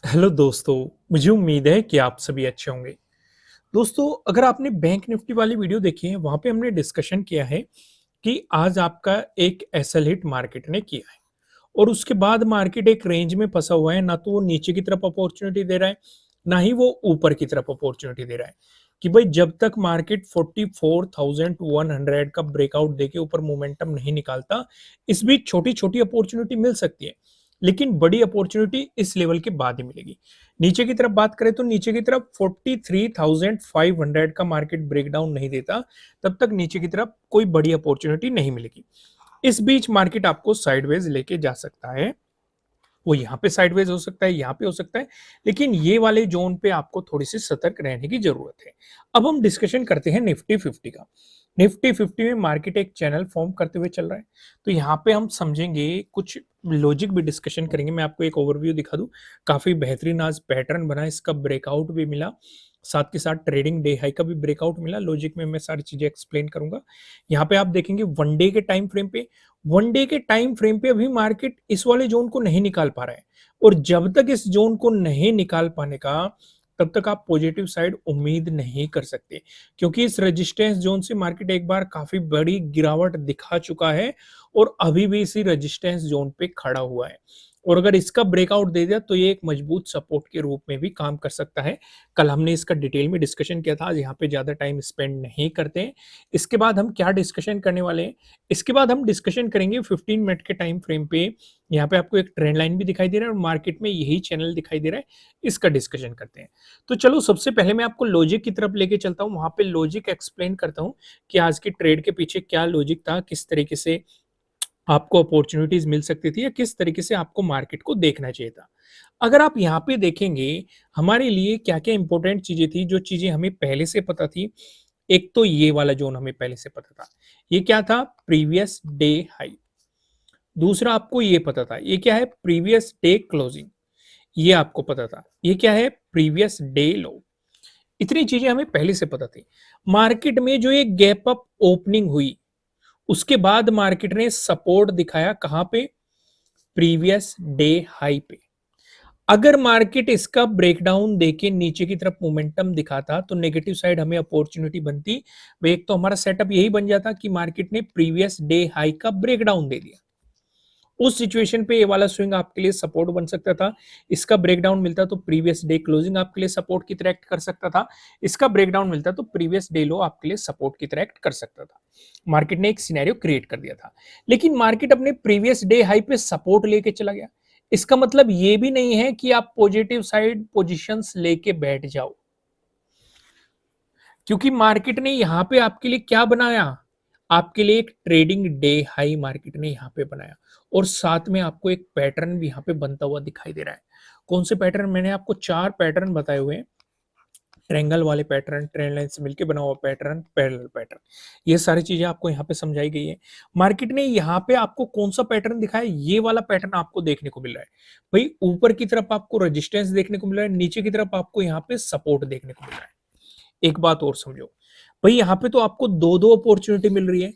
Hello दोस्तों, मुझे उम्मीद है कि आप सभी अच्छे होंगे। दोस्तों, अगर आपने बैंक निफ्टी वाली वीडियो देखी है, वहाँ पे हमने डिस्कशन किया है कि आज आपका एक एसएल हिट मार्केट ने किया है और उसके बाद मार्केट एक रेंज में फँसा हुआ है, ना तो वो नीचे की तरफ अपॉर्च्युनिटी दे रहा है, ना ही वो ऊपर की तरफ अपॉर्च्युनिटी दे रहा है कि भाई जब तक मार्केट 44,100 का ब्रेकआउट देके ऊपर मोमेंटम नहीं निकालता, इस बीच छोटी-छोटी अपॉर्च्युनिटी मिल सकती है। लेकिन बड़ी अपॉर्च्युनिटी इस लेवल के बाद ही मिलेगी। नीचे की तरफ बात करें तो नीचे की तरफ 43,500 का मार्केट ब्रेकडाउन नहीं देता, तब तक नीचे की तरफ कोई बड़ी अपॉर्च्युनिटी नहीं मिलेगी। इस बीच मार्केट आपको साइडवेज लेके जा सकता है। वो यहाँ पे साइडवेज हो सकता है, यहाँ पे हो सकता है, लेकिन ये वाले ज़ोन पे आपको थोड़ी-सी सतर्क रहने की ज़रूरत है। अब हम डिस्कशन करते हैं निफ्टी 50 का। निफ्टी 50 में मार्केट एक चैनल फॉर्म करते हुए चल रहा है, तो यहाँ पे हम समझेंगे, कुछ लॉजिक भी डिस्कशन करेंगे। मैं आपको एक ओवरव्यू दिखा दूँ, काफ़ी बेहतरीन आज पैटर्न बना, इसका ब्रेकआउट भी मिला, साथ के साथ ट्रेडिंग डे हाई का भी ब्रेकआउट मिला। लॉजिक में मैं सारी चीज़ें एक्सप्लेन करूँगा। यहाँ पे आप देखेंगे वन डे के टाइम फ्रेम पे, वन डे के टाइम फ्रेम पे अभी मार्केट इस वाले जोन को नहीं निकाल पा रहा है और जब तक इस जोन को नहीं निकाल पाने का, तब तक आप पॉजिटिव साइड उम्मीद नहीं कर सकते, क्योंकि इस रेजिस्टेंस जोन से मार्केट एक बार काफी बड़ी गिरावट दिखा चुका है और अभी भी इसी रेजिस्टेंस जोन पे खड़ा हुआ है। और अगर इसका ब्रेकआउट दे दिया तो ये एक मजबूत सपोर्ट के रूप में भी काम कर सकता है। कल हमने इसका डिटेल में डिस्कशन किया था, आज यहाँ पे ज्यादा टाइम स्पेंड नहीं करते हैं। इसके बाद हम क्या डिस्कशन करने वाले हैं, इसके बाद हम डिस्कशन करेंगे 15 मिनट के टाइम फ्रेम पे। यहाँ पे आपको एक ट्रेंड लाइन भी दिखाई दे रहा है और मार्केट में यही चैनल दिखाई दे रहा है, इसका डिस्कशन करते हैं। तो चलो सबसे पहले मैं आपको लॉजिक की तरफ लेके चलता हूँ, वहां पे लॉजिक एक्सप्लेन करता हूँ कि आज की ट्रेड के पीछे क्या लॉजिक था, किस तरीके से आपको अपॉर्चुनिटीज मिल सकती थी या किस तरीके से आपको मार्केट को देखना चाहिए था। अगर आप यहाँ पे देखेंगे, हमारे लिए क्या क्या इंपॉर्टेंट चीजें थी, जो चीजें हमें पहले से पता थी। एक तो ये वाला जोन हमें पहले से पता था, ये क्या था, प्रीवियस डे हाई। दूसरा आपको ये पता था, ये क्या है, प्रीवियस डे क्लोजिंग। ये आपको पता था, ये क्या है, प्रीवियस डे लो। इतनी चीजें हमें पहले से पता थी। मार्केट में जो एक गैप अप ओपनिंग हुई, उसके बाद मार्केट ने सपोर्ट दिखाया कहां पे, प्रीवियस डे हाई पे। अगर मार्केट इसका ब्रेकडाउन देके नीचे की तरफ मोमेंटम दिखाता तो नेगेटिव साइड हमें अपॉर्चुनिटी बनती। वो एक तो हमारा सेटअप यही बन जाता कि मार्केट ने प्रीवियस डे हाई का ब्रेकडाउन दे दिया। उस सिचुएशन पे ये वाला स्विंग आपके लिए सपोर्ट बन सकता था। इसका ब्रेकडाउन मिलता तो प्रीवियस डे क्लोजिंग आपके लिए सपोर्ट की तरह एक्ट कर सकता था। इसका ब्रेकडाउन मिलता तो प्रीवियस डे लो आपके लिए सपोर्ट की तरह एक्ट कर सकता था। मार्केट ने एक सिनेरियो क्रिएट कर दिया था, लेकिन मार्केट अपने प्रीवियस डे हाई पे सपोर्ट लेके चला गया। इसका मतलब ये भी नहीं है कि आप पॉजिटिव साइड पोजीशंस लेके बैठ जाओ, क्योंकि मार्केट ने यहां पे आपके लिए क्या बनाया, आपके लिए एक ट्रेडिंग डे हाई मार्केट ने यहाँ पे बनाया और साथ में आपको एक पैटर्न भी यहाँ पे बनता हुआ दिखाई दे रहा है। कौन से पैटर्न, मैंने आपको चार पैटर्न बताए हुए हैं। ट्रेंगल वाले पैटर्न, ट्रेंड लाइन से मिलकर बना हुआ पैटर्न, पैरेलल पैटर्न, ये सारी चीजें आपको यहाँ पे समझाई गई है। मार्केट ने यहाँ पे आपको कौन सा पैटर्न दिखाया, ये वाला पैटर्न आपको देखने को मिल रहा है। भाई ऊपर की तरफ आपको रेजिस्टेंस देखने को मिल रहा है, नीचे की तरफ आपको यहाँ पे सपोर्ट देखने को मिल रहा है। एक बात और समझो, भाई यहाँ पे तो आपको दो दो अपॉर्चुनिटी मिल रही है।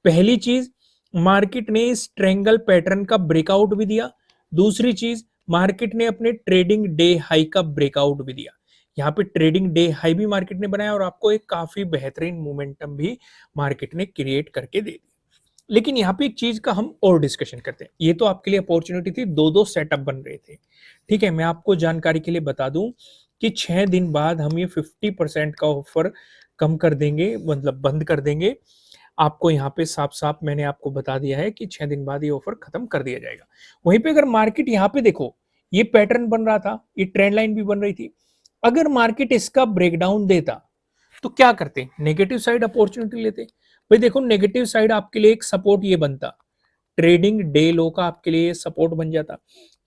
पहली चीज, मार्केट ने इस ट्रायंगल पैटर्न का ब्रेकआउट भी दिया। दूसरी चीज, मार्केट ने अपने ट्रेडिंग डे हाई का ब्रेकआउट भी दिया। यहाँ पे ट्रेडिंग डे हाई भी मार्केट ने बनाया और आपको एक काफी बेहतरीन मोमेंटम भी मार्केट ने क्रिएट करके दे दी। लेकिन यहाँ पे एक चीज का हम और डिस्कशन करते हैं। ये तो आपके लिए अपॉर्चुनिटी थी, दो दो सेटअप बन रहे थे, ठीक है। मैं आपको जानकारी के लिए बता दूं कि 6 दिन बाद हम ये 50% का ऑफर कम कर देंगे, मतलब बंद कर देंगे। आपको यहाँ पे साफ साफ मैंने आपको बता दिया है कि 6 दिन बाद ये ऑफर खत्म कर दिया जाएगा। वहीं पे अगर मार्केट यहाँ पे देखो, ये पैटर्न बन रहा था, ये ट्रेंड लाइन भी बन रही थी। अगर मार्केट इसका ब्रेकडाउन देता तो क्या करते, नेगेटिव साइड अपॉर्चुनिटी लेते। भाई देखो, नेगेटिव साइड आपके लिए एक सपोर्ट ये बनता, ट्रेडिंग डे लो का आपके लिए सपोर्ट बन जाता।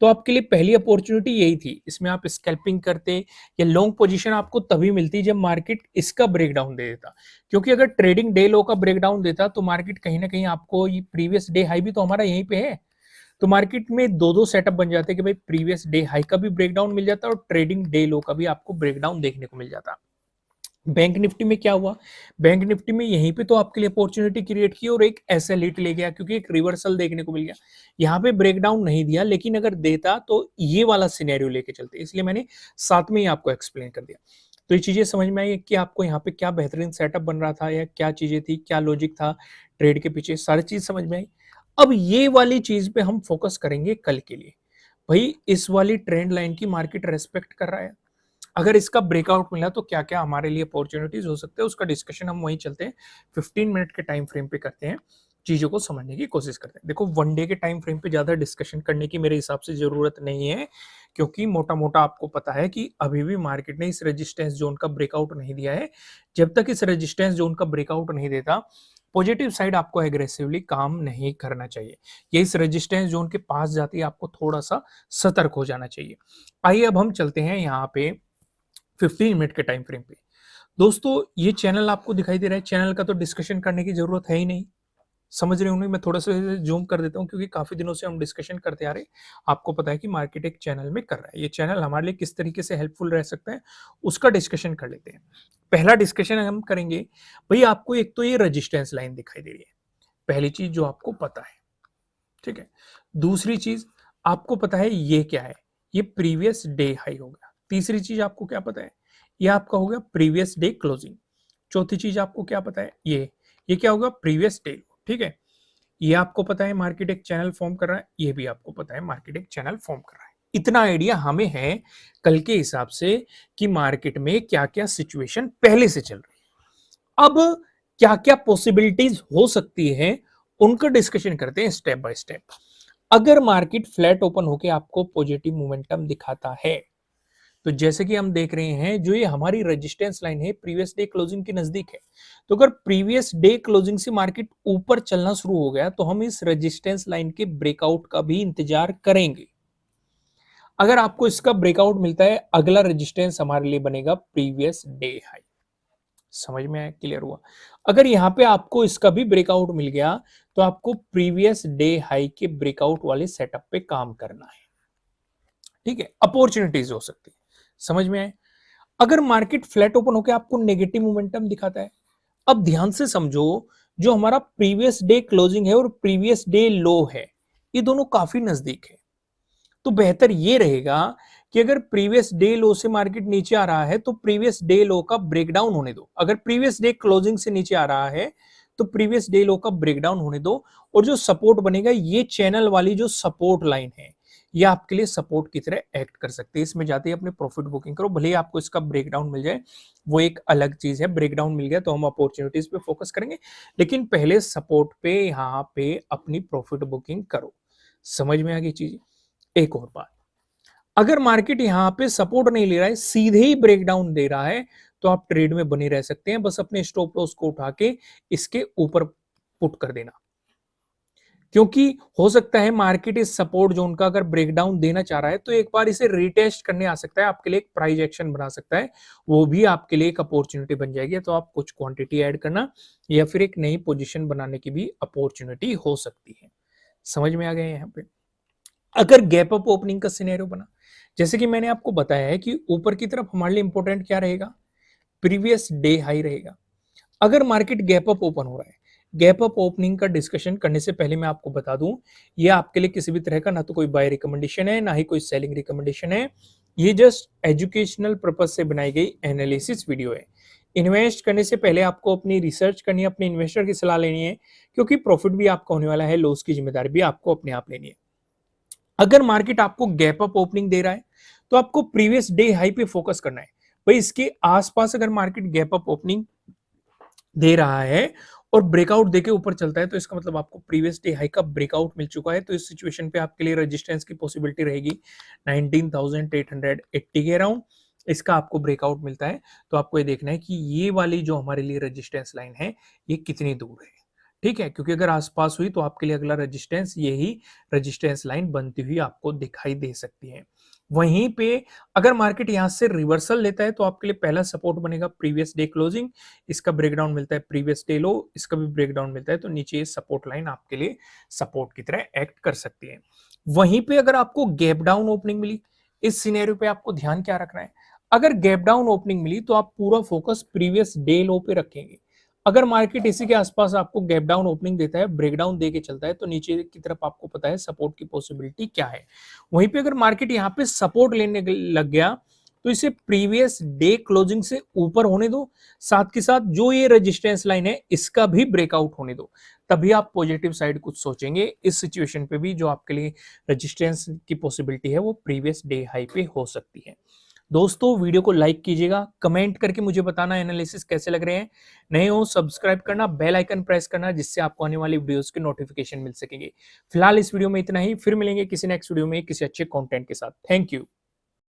तो आपके लिए पहली अपॉर्चुनिटी यही थी, इसमें आप स्कैल्पिंग करते या लॉन्ग पोजीशन आपको तभी मिलती जब मार्केट इसका ब्रेकडाउन दे देता। क्योंकि अगर ट्रेडिंग डे लो का ब्रेकडाउन देता तो मार्केट कहीं ना कहीं आपको, ये प्रीवियस डे हाई भी तो हमारा यहीं पे है, तो मार्केट में दो दो सेटअप बन जाते कि भाई प्रीवियस डे हाई का भी ब्रेकडाउन मिल जाता और ट्रेडिंग डे लो का भी आपको ब्रेकडाउन देखने को मिल जाता। बैंक निफ्टी में क्या हुआ? बैंक निफ्टी में यहीं पे तो आपके लिए अपॉर्चुनिटी क्रिएट की और एक एसएल ले गया क्योंकि एक रिवर्सल देखने को मिल गया। यहाँ पे ब्रेकडाउन नहीं दिया, लेकिन अगर देता तो ये वाला सिनेरियो लेके चलते, इसलिए मैंने साथ में ही आपको एक्सप्लेन कर दिया। तो ये चीजें समझ में आई कि आपको यहाँ पे क्या बेहतरीन सेटअप बन रहा था या क्या चीजें थी, क्या लॉजिक था ट्रेड के पीछे, सारी चीज समझ में आई। अब ये वाली चीज पे हम फोकस करेंगे कल के लिए। भाई इस वाली ट्रेंड लाइन की मार्केट रेस्पेक्ट कर रहा है, अगर इसका ब्रेकआउट मिला तो क्या क्या हमारे लिए अपॉर्चुनिटीज हो सकते हैं, उसका डिस्कशन हम वहीं चलते हैं, 15 मिनट के टाइम फ्रेम पे करते हैं, चीजों को समझने की कोशिश करते हैं। देखो वन डे के टाइम फ्रेम पे ज्यादा डिस्कशन करने की मेरे हिसाब से जरूरत नहीं है, क्योंकि मोटा मोटा आपको पता है कि अभी भी मार्केट ने इस रेजिस्टेंस जोन का ब्रेकआउट नहीं दिया है। जब तक इस रेजिस्टेंस जोन का ब्रेकआउट नहीं देता, पॉजिटिव साइड आपको एग्रेसिवली काम नहीं करना चाहिए। ये इस रेजिस्टेंस जोन के पास जाती है, आपको थोड़ा सा सतर्क हो जाना चाहिए। आइए अब हम चलते हैं यहाँ पे 15 मिनट के टाइम फ्रेम पे। दोस्तों ये चैनल आपको दिखाई दे रहा है, चैनल का तो डिस्कशन करने की जरूरत है ही नहीं, समझ रहे होंगे। मैं थोड़ा सा जूम कर देता हूँ क्योंकि काफी दिनों से हम डिस्कशन करते आ रहे हैं। आपको पता है कि मार्केट एक चैनल में कर रहा है, ये चैनल हमारे लिए किस तरीके से हेल्पफुल रह सकता है उसका डिस्कशन कर लेते हैं। पहला डिस्कशन हम करेंगे, भाई आपको एक तो ये रजिस्टेंस लाइन दिखाई दे रही है, पहली चीज जो आपको पता है, ठीक है। दूसरी चीज आपको पता है ये क्या है, ये प्रीवियस डे हाई हो गया। तीसरी चीज आपको क्या पता है, ये आपका हो गया प्रीवियस डे क्लोजिंग। चौथी चीज आपको क्या पता है, ये क्या होगा, प्रीवियस डे, ठीक है। ये आपको पता है मार्केट एक चैनल फॉर्म कर रहा है, ये भी आपको पता है मार्केट एक चैनल फॉर्म कर रहा है। इतना आइडिया हमें है कल के हिसाब से कि मार्केट में क्या क्या सिचुएशन पहले से चल रही है। अब क्या क्या पॉसिबिलिटीज हो सकती है उनका डिस्कशन करते हैं स्टेप बाय स्टेप। अगर मार्केट फ्लैट ओपन होकर आपको पॉजिटिव मोमेंटम दिखाता है, तो जैसे कि हम देख रहे हैं जो ये हमारी रेजिस्टेंस लाइन है प्रीवियस डे क्लोजिंग के नजदीक है, तो अगर प्रीवियस डे क्लोजिंग से मार्केट ऊपर चलना शुरू हो गया तो हम इस रेजिस्टेंस लाइन के ब्रेकआउट का भी इंतजार करेंगे। अगर आपको इसका ब्रेकआउट मिलता है, अगला रेजिस्टेंस हमारे लिए बनेगा प्रीवियस डे हाई। समझ में आया, क्लियर हुआ। अगर यहां पे आपको इसका भी ब्रेकआउट मिल गया तो आपको प्रीवियस डे हाई के ब्रेकआउट वाले सेटअप पे काम करना है, ठीक है। अपॉर्चुनिटीज हो सकती है, समझ में आए। अगर मार्केट फ्लैट ओपन होकर आपको नेगेटिव मोमेंटम दिखाता है, अब ध्यान से समझो, जो हमारा प्रीवियस डे क्लोजिंग है और प्रीवियस डे लो है, ये दोनों काफी नजदीक है। तो बेहतर ये रहेगा कि अगर प्रीवियस डे लो से मार्केट नीचे आ रहा है तो प्रीवियस डे लो का ब्रेकडाउन होने दो। अगर प्रीवियस डे क्लोजिंग से नीचे आ रहा है तो प्रीवियस डे लो का ब्रेकडाउन होने दो, और जो सपोर्ट बनेगा, ये चैनल वाली जो सपोर्ट लाइन है, ये आपके लिए सपोर्ट की तरह एक्ट कर सकते हैं। इसमें जाते ही अपने प्रॉफिट बुकिंग करो, भले ही आपको इसका ब्रेकडाउन मिल जाए, वो एक अलग चीज है। ब्रेकडाउन मिल गया तो हम अपॉर्चुनिटीज पे फोकस करेंगे, लेकिन पहले सपोर्ट पे यहाँ पे अपनी प्रॉफिट बुकिंग करो। समझ में आ गई चीज। एक और बात, अगर मार्केट यहां पे सपोर्ट नहीं ले रहा है, सीधे ही ब्रेकडाउन दे रहा है, तो आप ट्रेड में बने रह सकते हैं। बस अपने स्टॉप लॉस को उठा के इसके ऊपर पुट कर देना, क्योंकि हो सकता है मार्केट इस सपोर्ट जोन का अगर ब्रेकडाउन देना चाह रहा है तो एक बार इसे रीटेस्ट करने आ सकता है, आपके लिए एक प्राइस एक्शन बना सकता है, वो भी आपके लिए एक अपॉर्चुनिटी बन जाएगी। तो आप कुछ क्वांटिटी ऐड करना या फिर एक नई पोजीशन बनाने की भी अपॉर्चुनिटी हो सकती है। समझ में आ गए यहाँ पे। अगर गैप अप ओपनिंग का सिनेरियो बना, जैसे कि मैंने आपको बताया है कि ऊपर की तरफ हमारे लिए इंपॉर्टेंट क्या रहेगा, प्रीवियस डे हाई रहेगा। अगर मार्केट गैप अप ओपन हो रहा है, गैप अप ओपनिंग का डिस्कशन करने से पहले मैं आपको बता दूं, ये आपके लिए किसी भी तरह का ना तो कोई बाय रिकमेंडेशन है, ना ही कोई सेलिंग रिकमेंडेशन है। ये जस्ट एजुकेशनल पर्पज से बनाई गई एनालिसिस वीडियो है। इन्वेस्ट करने से पहले आपको अपनी रिसर्च करनी है, अपने इन्वेस्टर की सलाह लेनी है, क्योंकि प्रॉफिट भी आपका होने वाला है, लॉस की जिम्मेदारी भी आपको अपने आप लेनी है। अगर मार्केट आपको गैप अप ओपनिंग दे रहा है तो आपको प्रीवियस डे हाई पे फोकस करना है। भाई इसके आसपास अगर मार्केट गैप अप ओपनिंग दे रहा है और ब्रेकआउट देके ऊपर चलता है, तो इसका मतलब आपको प्रीवियस डे हाई का ब्रेकआउट मिल चुका है। तो इस सिचुएशन पे आपके लिए रेजिस्टेंस की पॉसिबिलिटी रहेगी 19,880 के अराउंड। इसका आपको ब्रेकआउट मिलता है तो आपको ये देखना है कि ये वाली जो हमारे लिए रेजिस्टेंस लाइन है, ये कितनी दूर है, ठीक है। क्योंकि अगर आसपास हुई तो आपके लिए अगला रेजिस्टेंस यही रेजिस्टेंस लाइन बनती हुई आपको दिखाई दे सकती है। वहीं पे अगर मार्केट यहां से रिवर्सल लेता है तो आपके लिए पहला सपोर्ट बनेगा प्रीवियस डे क्लोजिंग, इसका ब्रेकडाउन मिलता है प्रीवियस डे लो, इसका भी ब्रेकडाउन मिलता है, तो नीचे सपोर्ट लाइन आपके लिए सपोर्ट की तरह एक्ट कर सकती है। वहीं पे अगर आपको गैप डाउन ओपनिंग मिली, इस सिनेरियो पे आपको ध्यान क्या रखना है, अगर गैप डाउन ओपनिंग मिली तो आप पूरा फोकस प्रीवियस डे लो पे रखेंगे। अगर मार्केट इसी के आसपास आपको गैप डाउन ओपनिंग देता है, ब्रेकडाउन दे के चलता है, तो नीचे की तरफ आपको पता है सपोर्ट की पॉसिबिलिटी क्या है। वहीं पे अगर मार्केट यहाँ पे सपोर्ट लेने लग गया तो इसे प्रीवियस डे क्लोजिंग से ऊपर होने दो, साथ के साथ जो ये रेजिस्टेंस लाइन है इसका भी ब्रेकआउट होने दो, तभी आप पॉजिटिव साइड कुछ सोचेंगे। इस सिचुएशन पे भी जो आपके लिए रेजिस्टेंस की पॉसिबिलिटी है वो प्रीवियस डे हाई पे हो सकती है। दोस्तों वीडियो को लाइक कीजिएगा, कमेंट करके मुझे बताना एनालिसिस कैसे लग रहे हैं। नए हो सब्सक्राइब करना, बेल आइकन प्रेस करना, जिससे आपको आने वाली वीडियोस के नोटिफिकेशन मिल सकेंगे। फिलहाल इस वीडियो में इतना ही, फिर मिलेंगे किसी नेक्स्ट वीडियो में किसी अच्छे कंटेंट के साथ। Thank you.